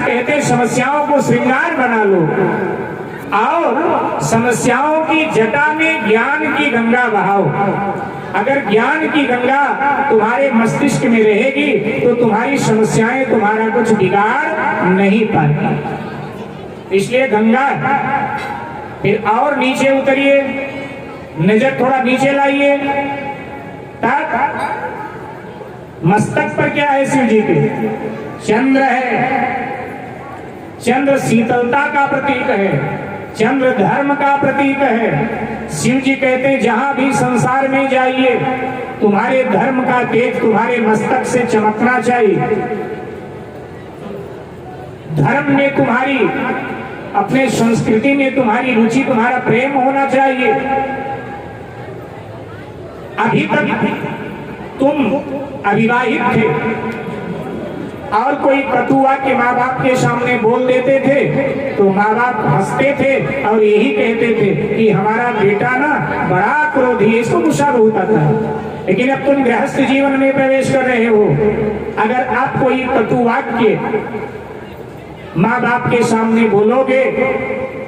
कहते समस्याओं को श्रृंगार बना लो और समस्याओं की जटा में ज्ञान की गंगा बहाओ। अगर ज्ञान की गंगा तुम्हारे मस्तिष्क में रहेगी तो तुम्हारी समस्याएं तुम्हारा कुछ बिगाड़ नहीं पाएगी। इसलिए गंगा, फिर और नीचे उतरिए, नजर थोड़ा नीचे लाइए, तक मस्तक पर क्या है शिव जी के? चंद्र है। चंद्र शीतलता का प्रतीक है, चंद्र धर्म का प्रतीक है। शिव जी कहते हैं जहां भी संसार में जाइए तुम्हारे धर्म का तेज तुम्हारे मस्तक से चमकना चाहिए। धर्म में तुम्हारी, अपने संस्कृति में तुम्हारी रुचि, तुम्हारा प्रेम होना चाहिए। अभी तक तुम अविवाहित थे और कोई कटुआ के माँ बाप के सामने बोल देते थे तो माँ बाप हंसते थे और यही कहते थे कि हमारा बेटा ना बड़ा क्रोधी है, इसको गुस्सा बहुत आता है। लेकिन अब तुम गृहस्थ जीवन में प्रवेश कर रहे हो, अगर आप कोई कटु वाक्य माँ बाप के सामने बोलोगे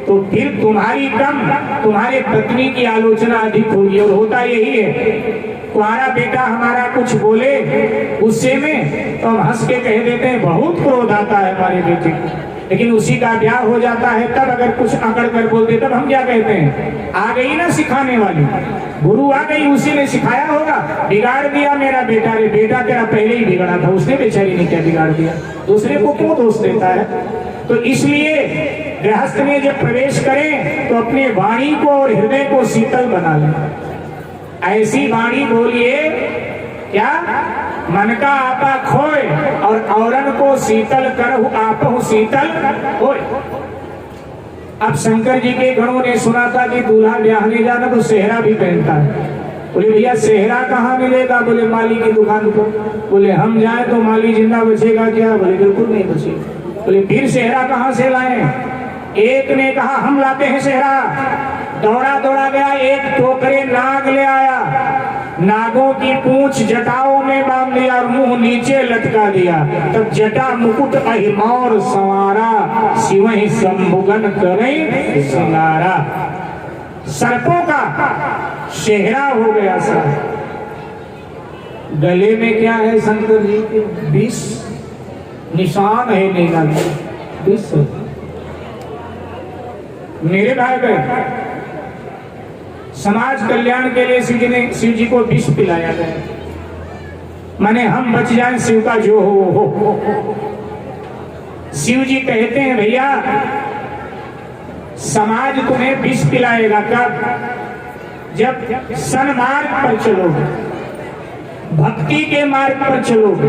तो फिर तुम्हारी कम तुम्हारे पत्नी की आलोचना अधिक होगी। और होता यही है, तुम्हारा बेटा हमारा कुछ बोले गुस्से में तो हम हंस के कह देते हैं बहुत क्रोध आता है हमारे बेटे को, लेकिन उसी का ब्याह हो जाता है तब अगर कुछ अकड़ कर बोलते तब हम क्या कहते हैं? आ गई ना सिखाने वाली, गुरु आ गई, उसी ने सिखाया होगा, बिगाड़ दिया मेरा बेटा। रे बेटा तेरा पहले ही बिगड़ा था, उसने बेचारी ने क्या बिगाड़ दिया, दूसरे को क्यों दोष देता है? तो इसलिए गृहस्थ में जब प्रवेश करें तो अपने वाणी को और हृदय को शीतल बना लें। ऐसी वाणी बोलिए क्या? मन का आपा खोए और औरन को शीतल करहु आपहु शीतल होए। अब शंकर जी के गणों ने सुना था कि दूल्हा ब्याहने जाना तो सेहरा भी पहनता है। बोले भैया सेहरा कहाँ मिलेगा? बोले माली की दुकान पर। बोले हम जाए तो माली जिंदा बचेगा क्या? बोले बिल्कुल नहीं बचेगा। बोले फिर सेहरा कहाँ से लाएं? एक ने कहा हम लाते हैं सेहरा। दौड़ा दौड़ा गया, एक टोकरे नाग ले आया, नागों की पूंछ जटाओं में बांध दिया और मुंह नीचे लटका दिया। तब जटा मुकुट अहिमौर संवारा, शिव ही संभुगन करे सिंगारा। सर्पों का सेहरा हो गया सर। गले में क्या है शंकर जी के? विष निशान है नेगा विष। मेरे भाई बहन, समाज कल्याण के लिए शिव जी को विष पिलाया गया, माने हम बच जाएं, शिव का जो हो। शिव जी कहते हैं भैया समाज तुम्हें विष पिलाएगा कब? जब सन्मार्ग पर चलोगे, भक्ति के मार्ग पर चलोगे,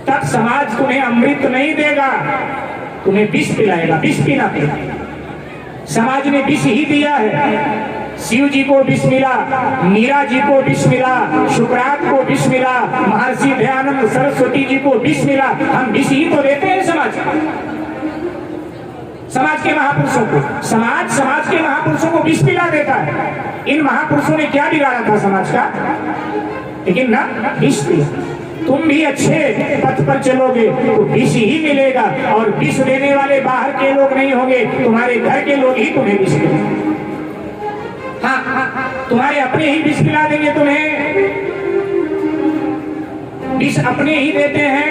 तब समाज तुम्हें अमृत नहीं देगा, तुम्हें विष पिलाएगा। विष पीना पड़ेगा। समाज ने विष ही दिया है। शिव जी को विष मिला, मीरा जी को विष मिला, शुक्रात को विष मिला, महर्षि दयानंद सरस्वती जी को विष मिला। हम विष ही तो देते हैं समाज के महापुरुषों को। समाज के महापुरुषों को विष पिला देता है। इन महापुरुषों ने क्या बिगाड़ा था समाज का? लेकिन ना विष पिला। तुम भी अच्छे पथ पर चलोगे तो विष ही मिलेगा, और विष देने वाले बाहर के लोग नहीं होंगे, तुम्हारे घर के लोग ही तुम्हें विष देंगे। हाँ, तुम्हारे अपने ही विष पिला देंगे तुम्हें। विष अपने ही देते हैं,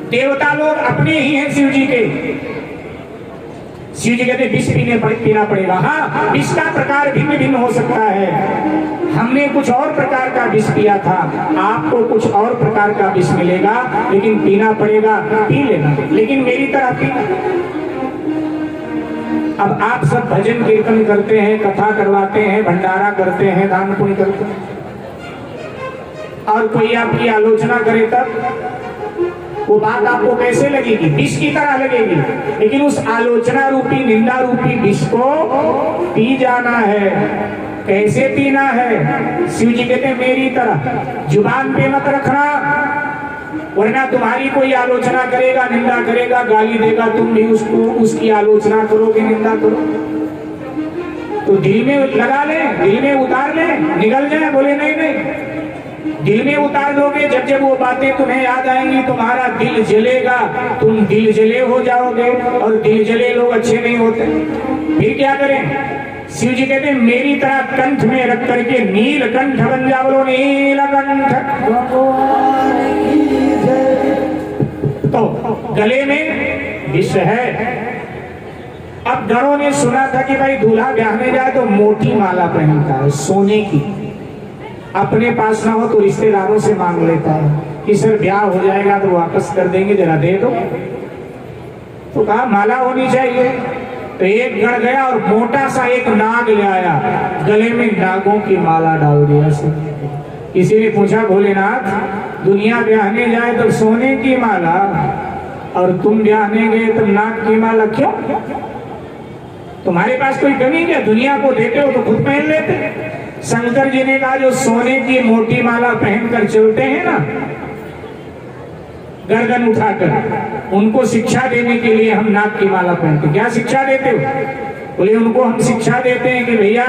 देवता लोग अपने ही हैं शिव जी के। शिव जी कहते विष पीना पड़ेगा। हाँ, विष का प्रकार भिन्न भिन्न हो सकता है। हमने कुछ और प्रकार का विष पिया था, आपको कुछ और प्रकार का विष मिलेगा, लेकिन पीना पड़ेगा, पी लेना, लेकिन मेरी तरह पीना। अब आप सब भजन कीर्तन करते हैं, कथा करवाते हैं, भंडारा करते हैं, दान पुण्य करते हैं, और कोई आपकी आलोचना करे तब वो बात आपको कैसे लगेगी? विष की तरह लगेगी। लेकिन उस आलोचना रूपी, निंदा रूपी विष को पी जाना है। कैसे पीना है? शिव जी कहते हैं मेरी तरह जुबान पे मत रखना, वरना तुम्हारी कोई आलोचना करेगा, निंदा करेगा, गाली देगा, तुम भी उसकी आलोचना करोगे, निंदा करो। तो दिल में लगा ले, दिल में उतार ले, निकल जाए। बोले नहीं नहीं, दिल में उतार दोगे, जब जब वो बातें तुम्हें याद आएंगी तुम्हारा दिल जलेगा, तुम दिल जले हो जाओगे, और दिल जले लोग अच्छे नहीं होते। फिर क्या करें? शिव जी कहते हैं मेरी तरह कंठ में रख करके नीलकंठ बन जाओ। बोलो नीलकंठ। तो गले में विष है। अब गणों ने सुना था कि भाई दूल्हा ब्याहने जाए तो मोटी माला पहनता है सोने की, अपने पास ना हो तो रिश्तेदारों से मांग लेता है कि सर ब्याह हो जाएगा तो वापस कर देंगे, जरा दे दो। तो कहा माला होनी चाहिए। तो एक गण गया और मोटा सा एक नाग ले आया, गले में नागों की माला डाल दिया। किसी ने पूछा भोलेनाथ दुनिया ब्याहने जाए तो सोने की माला और तुम ब्याहने गए तो नाग की माला, क्यों? तुम्हारे पास कोई कमी क्या? दुनिया को देते हो तो खुद पहन लेते। शंकर जी ने कहा जो सोने की मोटी माला पहनकर चलते हैं ना गर्दन उठाकर, उनको शिक्षा देने के लिए हम नाग की माला पहनते। क्या शिक्षा देते हो? बोले उनको हम शिक्षा देते हैं कि भैया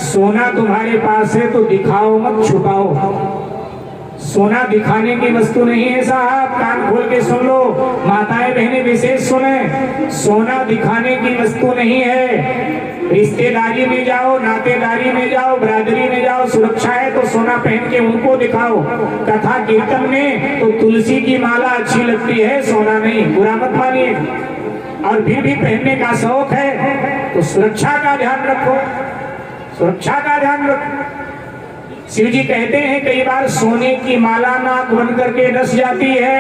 सोना तुम्हारे पास है तो दिखाओ मत, छुपाओ। सोना दिखाने की वस्तु नहीं है साहब, कान खोल के सुन लो, माताएं बहनें विशेष सुने, सोना दिखाने की वस्तु नहीं है। रिश्तेदारी में जाओ, नातेदारी में जाओ, बरादरी में जाओ, सुरक्षा है तो सोना पहन के उनको दिखाओ। कथा कीर्तन में तो तुलसी की माला अच्छी लगती है, सोना नहीं, बुरा मत मानिए। और फिर भी पहनने का शौक है तो सुरक्षा का ध्यान रखो, सुरक्षा का ध्यान रखो। शिव जी कहते हैं कई बार सोने की माला नाक बन करके डस जाती है,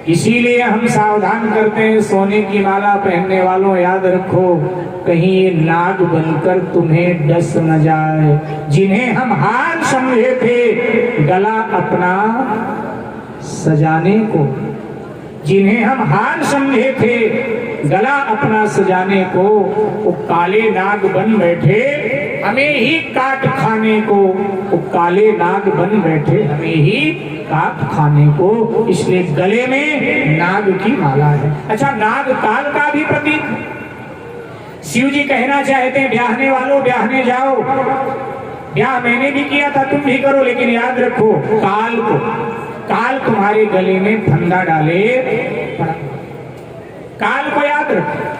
इसीलिए हम सावधान करते हैं। सोने की माला पहनने वालों याद रखो कहीं ये नाग बनकर तुम्हें डस न जाए। जिन्हें हम हार समझे थे गला अपना सजाने को, जिन्हें हम हार समझे थे गला अपना सजाने को, वो काले नाग बन बैठे हमें ही काट खाने को। वो काले नाग बन बैठे हमें ही काट खाने को, इसलिए गले में नाग की माला है। अच्छा, नाग काल का भी प्रतीक। शिव जी कहना चाहते हैं ब्याहने वालों ब्याहने जाओ, ब्याह मैंने भी किया था तुम भी करो, लेकिन याद रखो काल को, काल तुम्हारे गले में फंदा डाले, काल को याद रखो।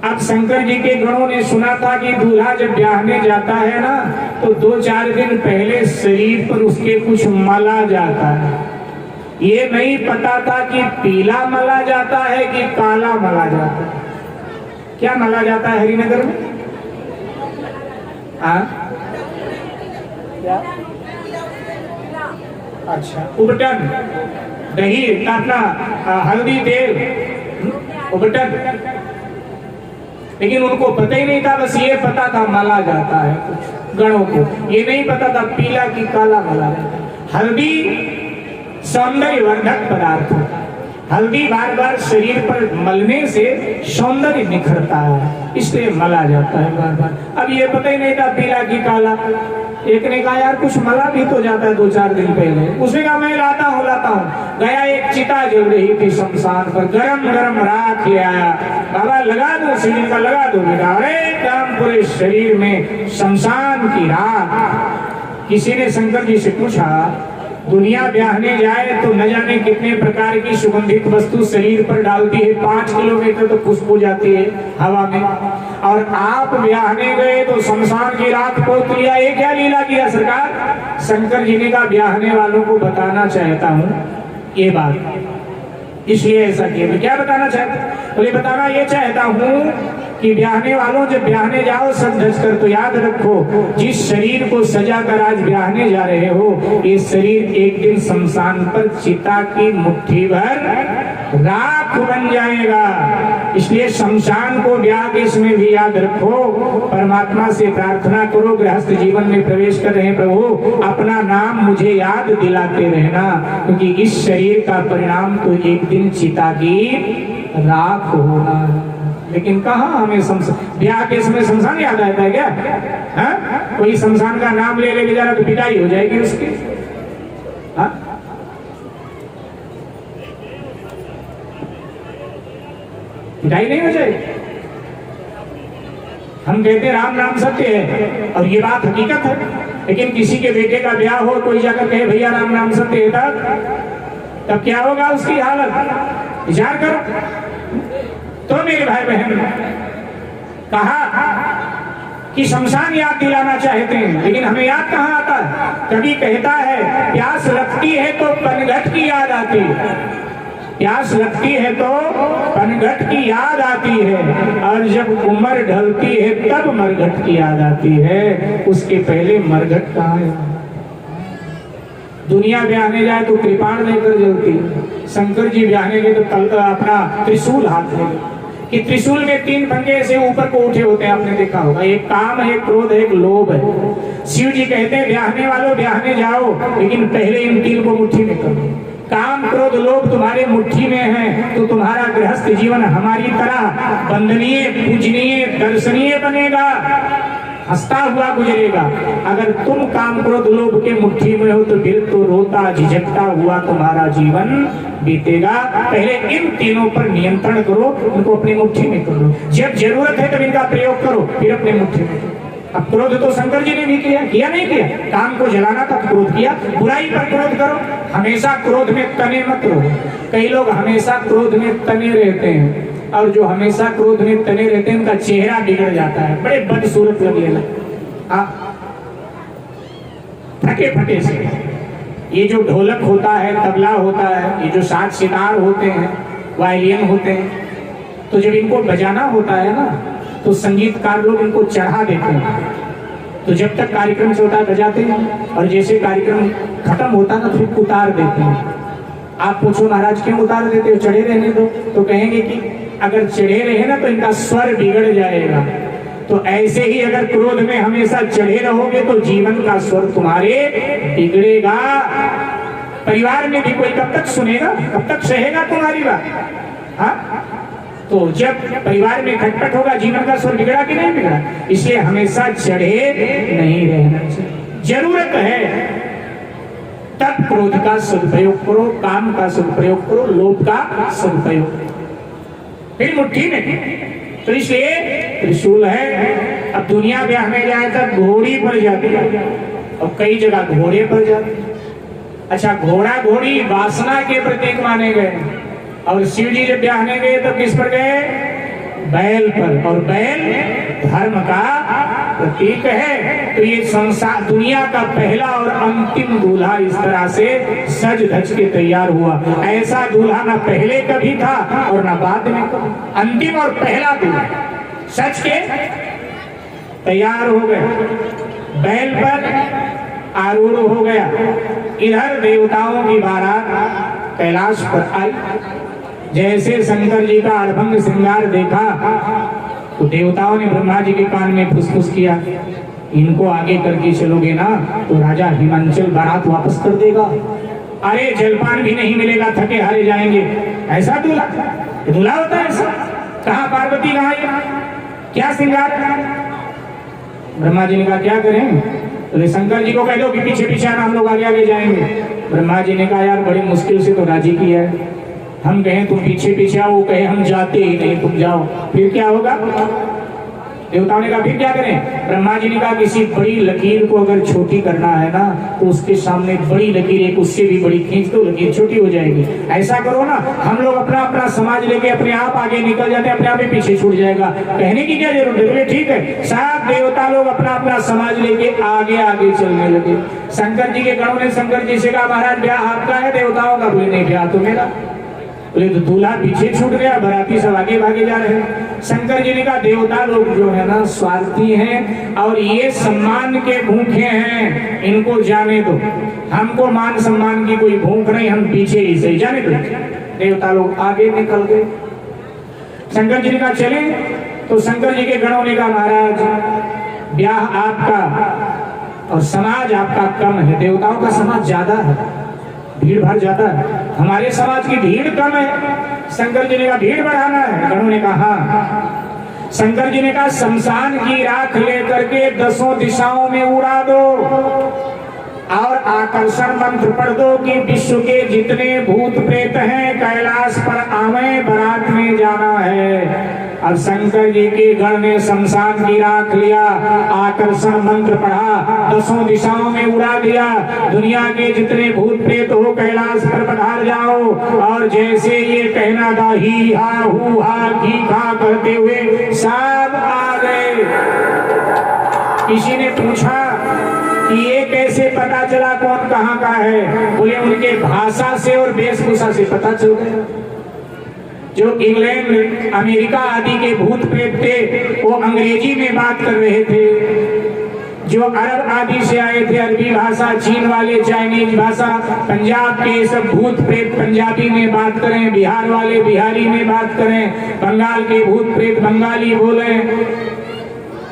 अब शंकर जी के गणों ने सुना था कि दूल्हा जब ब्याहने जाता है ना तो 2-4 दिन पहले शरीर पर उसके कुछ मला जाता है। ये नहीं पता था कि पीला मला जाता है कि काला मला जाता है। क्या मला जाता है हरिनगर में? क्या? अच्छा, उबटन, दही, अपना हल्दी, तेल, उबटन। लेकिन उनको पता ही नहीं था, बस ये पता था मला जाता है कुछ गणों को, ये नहीं पता था पीला की काला मला जाता है। हल्दी सौंदर्य वर्धक पदार्थ है, हल्दी बार बार शरीर पर मलने से सौंदर्य निखरता है, इसलिए मला जाता है बार बार। अब ये पता ही नहीं था पीला की काला। एक ने कहा यार कुछ मला भी तो जाता है 2-4 दिन पहले। उसने कहा मैं लाता हूँ। गया, एक चिता जल रही थी शमशान पर, गरम गरम राख ले आया। बाबा लगा दो, शरीर का लगा दो बेटा। अरे काम पूरे शरीर में शमशान की राख। किसी ने शंकर जी से पूछा दुनिया ब्याहने जाए तो न जाने कितने प्रकार की सुगंधित वस्तु शरीर पर डालती है, 5 किलोमीटर तो खुशबू जाती है हवा में, और आप ब्याहने गए तो शमशान की राख पोत लिया। ये क्या लीला किया सरकार? शंकर जी ने कहा ब्याहने वालों को बताना चाहता हूँ ये बात, इसलिए ऐसा किया। क्या बताना चाहता? तो ये बताना ये चाहता हूँ कि ब्याहने वालों जब ब्याहने जाओ सज धज कर तो याद रखो जिस शरीर को सजा कर आज ब्याहने जा रहे हो ये शरीर एक दिन शमशान पर चिता की मुट्ठी भर राख बन जाएगा। इसलिए शमशान को ब्याह के इसमें भी याद रखो। परमात्मा से प्रार्थना करो, गृहस्थ जीवन में प्रवेश कर रहे हैं प्रभु अपना नाम मुझे याद दिलाते रहना, क्योंकि इस शरीर का परिणाम तो एक दिन चिता की राख होना है। लेकिन कहाँ हमें ब्याह के समय शमशान याद आता है क्या? हा? कोई शमशान का नाम ले लेके जा रहा तो पिटाई हो जाएगी उसकी। हा? पिटाई नहीं हो जाएगी। हम कहते हैं राम नाम सत्य है और ये बात हकीकत है। लेकिन किसी के बेटे का ब्याह हो, कोई जाकर कहे भैया राम नाम सत्य तब क्या होगा उसकी हालत, विचार करो। तो मेरे भाई बहन, कहा कि शमशान याद दिलाना चाहते हैं, लेकिन हमें याद कहाँ आता है। कभी कहता है प्यास लगती है तो पनघट की याद आती है, प्यास लगती है तो पनघट की याद आती है, और जब उम्र ढलती है तब मरघट की याद आती है, उसके पहले मरघट कहाँ है। दुनिया ब्याहने जाए तो कृपाण लेकर जलती है, शंकर जी ब्याहने गए तो अपना त्रिशूल हाथ में, कि त्रिशूल में 3 पंजे से ऊपर को उठे होते हैं, आपने देखा होगा। एक काम है, एक क्रोध है, एक लोभ है। शिव जी कहते हैं ब्याहने वालों ब्याहने जाओ, लेकिन पहले इन 3 को मुट्ठी में करो। काम क्रोध लोभ तुम्हारे मुट्ठी में है तो तुम्हारा गृहस्थ जीवन हमारी तरह वंदनीय, पूजनीय, दर्शनीय बनेगा, हंसता हुआ गुजरेगा। अगर तुम काम क्रोध लोभ के मुट्ठी में हो तो फिर तो रोता झिझकता हुआ तुम्हारा जीवन बीतेगा। पहले इन तीनों पर नियंत्रण करो, उनको अपनी मुट्ठी में करो। जब जरूरत है तब इनका प्रयोग करो, फिर अपने मुट्ठी में। अब क्रोध तो शंकर जी ने भी किया नहीं किया। काम को जलाना था तो क्रोध किया, बुराई पर क्रोध करो। हमेशा क्रोध में तने मत रहो। कई लोग हमेशा क्रोध में तने रहते हैं, और जो हमेशा क्रोध में तने रहते हैं उनका चेहरा बिगड़ जाता है, बड़े बदसूरत लगेगा, फटे फटे से। ये जो ढोलक होता है, तबला होता है, ये जो साज सितार होते हैं, वायलिन होते हैं, तो जब इनको बजाना होता है ना तो संगीतकार लोग इनको चढ़ा देते हैं। तो जब तक कार्यक्रम चलता है बजाते हैं, और जैसे कार्यक्रम खत्म होता है ना फिर उतार देते हैं। आप पूछो महाराज क्यों उतार देते हो, चढ़े रहने दो। तो कहेंगे कि अगर चढ़े रहे ना तो इनका स्वर बिगड़ जाएगा। तो ऐसे ही अगर क्रोध में हमेशा चढ़े रहोगे तो जीवन का स्वर तुम्हारे बिगड़ेगा। परिवार में भी कोई कब तक सुनेगा, कब तक सहेगा तुम्हारी बात। हाँ, तो जब परिवार में खटपट होगा, जीवन का स्वर बिगड़ा कि नहीं बिगड़ा। इसलिए हमेशा चढ़े नहीं रहना चाहिए। जरूरत है तब क्रोध का सदुपयोग करो, काम का सदुपयोग करो, लोभ का सदुपयोग करो, फिर मुट्ठी में। तो इसलिए त्रिशूल है। अब दुनिया ब्याह में जाए तो घोड़ी पर जाती है, और कई जगह घोड़े पर जाती है। अच्छा, घोड़ा घोड़ी वासना के प्रतीक माने गए, और शिव जी जब ब्याहने गए तो किस पर गए, बैल पर। और बैल धर्म का प्रतीक है। तो ये संसार दुनिया का पहला और अंतिम दूल्हा इस तरह से सज धज के तैयार हुआ। ऐसा दूल्हा ना पहले कभी था और ना बाद में कभी। अंतिम और पहला दूल्हा सच के तैयार हो गए, बैल पर आरूढ़ हो गया। इधर देवताओं की बारात कैलाश पर आई। जैसे शंकर जी का अड़भंग श्रृंगार देखा तो देवताओं ने ब्रह्मा जी के कान में फुसफुस किया, इनको आगे करके चलोगे ना तो राजा हिमांचल बारात वापस कर देगा। अरे जलपान भी नहीं मिलेगा, थके हारे जाएंगे। ऐसा दूल्हा, दूल्हा होता है ऐसा? कहाँ पार्वती, कहाँ क्या श्रृंगार? ब्रह्मा जी ने कहा क्या करें? तो शंकर जी को कह दो कि पीछे पीछे हम लोग आगे आगे जाएंगे। ब्रह्मा जी ने कहा यार बड़ी मुश्किल से तो राजी किया है, हम कहें तुम पीछे पीछे आओ, कहे हम जाते ही नहीं, तुम जाओ, फिर क्या होगा? देवताओं ने कहा फिर क्या करें? ब्रह्मा जी ने कहा किसी बड़ी लकीर को अगर छोटी करना है ना तो उसके सामने बड़ी लकीर एक उससे भी बड़ी खींच दो, लकीर छोटी हो जाएगी। ऐसा करो ना, हम लोग अपना अपना समाज लेके अपने आप आगे निकल जाते हैं, अपने आप ही पीछे छूट जाएगा। कहने की क्या जरूरत है? ठीक है, सब देवता लोग अपना अपना समाज लेके आगे आगे चलने लगे। शंकर जी के गणों ने शंकर जी से कहा महाराज ब्याह आपका है, देवताओं का? बोले नहीं, ब्याह तो मेरा। बोले तो दूल्हा पीछे छूट गया, बाराती सब आगे भागे जा रहे हैं। शंकर जी ने कहा देवता लोग जो है ना स्वार्थी हैं और ये सम्मान के भूखे हैं, इनको जाने दो। हमको मान सम्मान की कोई भूख नहीं, हम पीछे ही सही, जाने दो। देवता लोग आगे निकल गए। शंकर जी ने कहा चले, तो शंकर जी के गणों ने कहा महाराज ब्याह आपका और समाज आपका कम है, देवताओं का समाज ज्यादा है, भीड़ भाड़ ज्यादा है, हमारे समाज की भीड़ कम है। शंकर जी ने कहा भीड़ बढ़ाना है? गणों ने कहा हाँ। शंकर जी ने कहा शमशान की राख लेकर के 10 दिशाओं में उड़ा दो और आकर्षण मंत्र पढ़ दो कि विश्व के जितने भूत प्रेत हैं कैलाश पर आवे, बारात में जाना है। अब शंकर जी के गण ने शमशान की राख लिया, आकर्षण मंत्र पढ़ा, 10 दिशाओं में उड़ा दिया। दुनिया के जितने भूत प्रेत हो कैलाश पर पधार जाओ। और जैसे ये कहना था ही हा हू हा की खा करते हुए सब आ गए। किसी ने पूछा कि ये कैसे पता चला कौन कहाँ का है? बोले उनके भाषा से और वेशभूषा से पता चल गया। जो इंग्लैंड अमेरिका आदि के भूत प्रेत थे वो अंग्रेजी में बात कर रहे थे। जो अरब आदि से आए थे अरबी भाषा, चीन वाले चाइनीज भाषा, पंजाब के सब भूत प्रेत पंजाबी में बात करें, बिहार वाले बिहारी में बात करें, बंगाल के भूत प्रेत बंगाली बोले।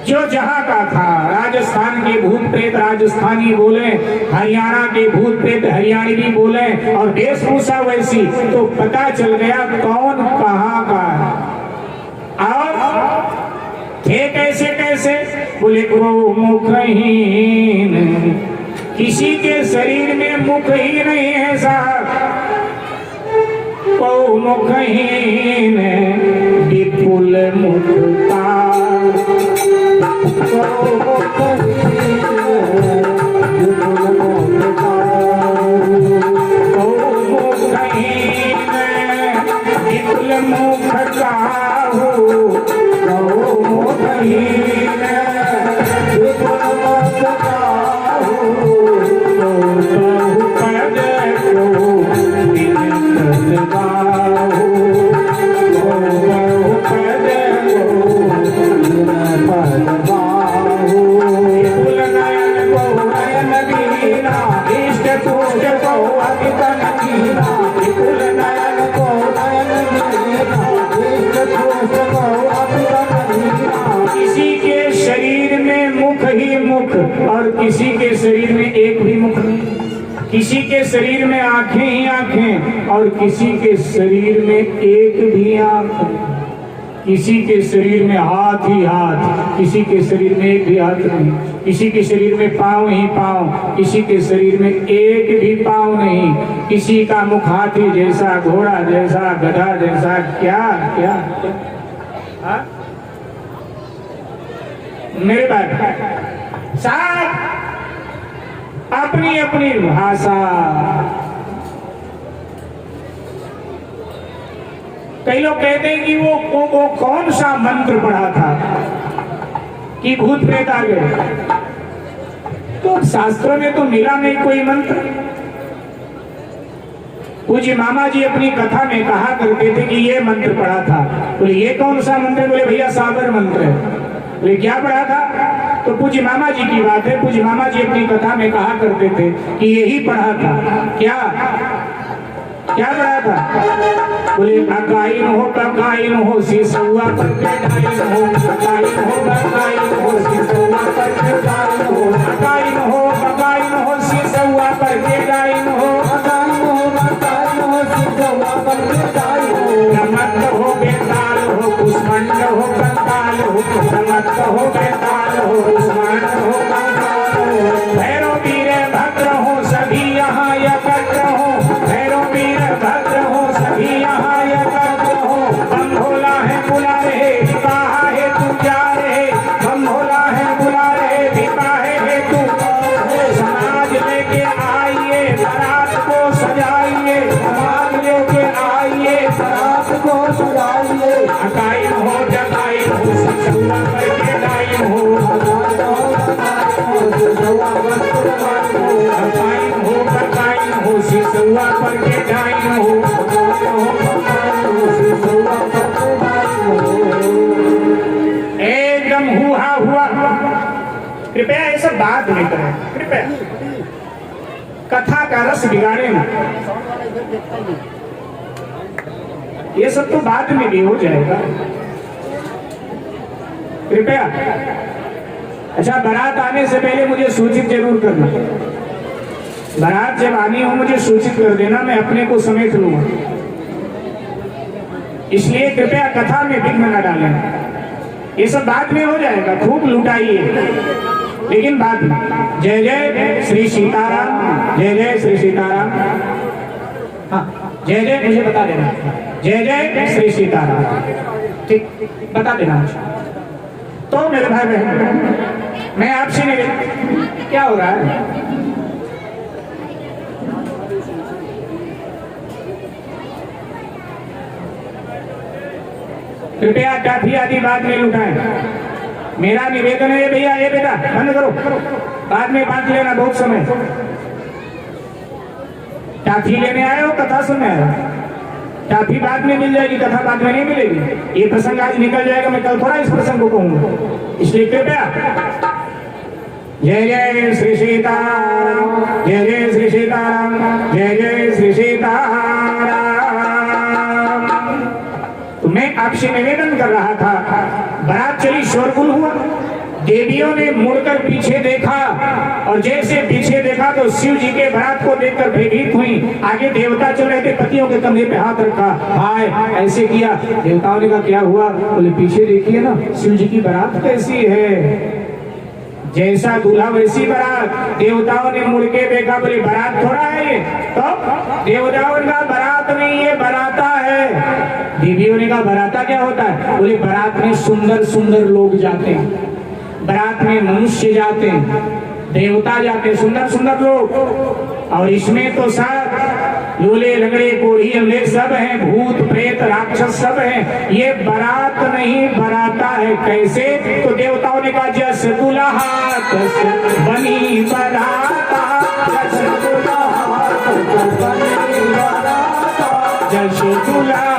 जो जहां का था, राजस्थान के भूत प्रेत राजस्थानी बोले, हरियाणा के भूत प्रेत हरियाणवी बोले और वेशभूषा वैसी, तो पता चल गया कौन कहाँ का है। और थे कैसे कैसे? बोले वो मुखहीन, किसी के शरीर में मुख ही नहीं है साहब। वो मुखहीन विपुल मुखता, और किसी के शरीर में एक भी मुख नहीं, किसी के शरीर में आंखें ही आंखें और किसी के शरीर में एक भी आंख नहीं, किसी के शरीर में हाथ ही हाथ, किसी के शरीर में एक भी हाथ नहीं, किसी के शरीर में पांव ही पांव, किसी के शरीर में एक भी पांव नहीं, किसी का मुख हाथी जैसा, घोड़ा जैसा, गधा जैसा, क्या क्या, क्या? मेरे बात साथ अपनी अपनी भाषा। कई लोग कहते हैं कि वो कौन सा मंत्र पढ़ा था कि भूत प्रेत आ गए? तो शास्त्रों में तो मिला नहीं कोई मंत्र। पूज्य मामा जी अपनी कथा में कहा करते थे कि ये मंत्र पढ़ा था। बोले ये कौन सा मंत्र? बोले भैया सागर मंत्र है। बोले क्या पढ़ा था? तो पूज्य मामा जी की बात है। पूज्य मामा जी अपनी कथा में कहा करते थे कि यही पढ़ा था। क्या क्या पढ़ा था? बोले अकाइन हो ककाइन हो सिसुआ पर के डाइन हो, अकाइन हो ककाइन हो सिसुआ पर के डाइन हो, अकाइन हो ककाइन हो सिसुआ पर के डाइन हो, अकाइन हो ककाइन हो सिसुआ पर के डाइन हो। नमक हो बेताल हो कुष्मांड हो कंकाल हो, नमक हो बेताल हो कुष्मांड हो कंकाल हो। भैरव वीर भद्र हो सभी यहाँ एकत्र हो, भैरव वीर भद्र हो सभी यहाँ एकत्र हो। बम भोला है बुला रहे कहा है तू जा रहे, बम भोला है बुला रहे बिका है तू। समाज लेके आइए बारात को सजाइए, समाज लेके आइए बारात को सजाइए। अकाइन हो जकाइन हो सिसुआ पर के डाइन हो, अकाइन हो ककाइन हो सिसुआ पर के डाइन हो। एकदम हुआ हुआ। कृपया ये सब बात नहीं करें, कृपया कथा का रस बिगाड़े ना। ये सब तो बाद में भी हो जाएगा, कृपया। अच्छा, बारात आने से पहले मुझे सूचित जरूर करना। बारात जब आनी हो मुझे सूचित कर देना, मैं अपने को समेट लूंगा। इसलिए कृपया कथा में विघ्न न डालें। ये सब बाद में हो जाएगा, खूब लुटाइए लेकिन बाद में। जय जय श्री सीताराम, जय जय श्री सीताराम। हाँ, जय जय मुझे बता देना, जय जय श्री सीताराम। ठीक, बता देना मुझे। तो मेरे भाई बहन, मैं आपसे निवेदन, क्या हो रहा है? कृपया काफी आदि बाद में लुटाएं। मेरा निवेदन है भैया, ये बेटा बंद करो, बाद में बांट लेना, बहुत समय। काफी लेने आए हो, कथा सुनने आए हो? काफी बाद में मिल जाएगी, कथा बाद में नहीं मिलेगी। ये प्रसंग आज निकल जाएगा, मैं कल थोड़ा इस प्रसंग को कहूंगा। इसलिए कृपया जय जय श्री सीताराम, जय जय श्री सीताराम, जय जय श्री सीताराम। तो मैं आपसे निवेदन कर रहा था, बारात चली, शोरगुल हुआ, देवियों ने मुड़कर पीछे देखा और जैसे पीछे देखा तो शिव जी के बारात को देखकर भयभीत हुई। आगे देवता चल रहे थे, पतियों के कंधे पे हाथ रखा, हाय ऐसे किया। देवताओं ने कहा क्या हुआ? बोले पीछे देखिए ना, शिव जी की बारात कैसी है, जैसा दूल्हा वैसी बारात। देवताओं ने मुड़ के देखा, बोले बारात थोड़ा है ये, तो देवताओं ने कहा बारात नहीं, ये बराता है। देवियों ने कहा बराता क्या होता है? बोले बारात में सुंदर सुंदर लोग जाते हैं, बारात में मनुष्य जाते हैं, देवता जाते हैं, सुंदर सुंदर लोग। और इसमें तो सब लूले लंगड़े कोढ़ी अमले सब हैं, भूत प्रेत राक्षस सब हैं। ये बारात नहीं, बराता है। कैसे? तो देवताओं ने कहा जस दुल्हा तस बनी बराता, जस दुल्हा तस बनी बराता, जस दुल्हा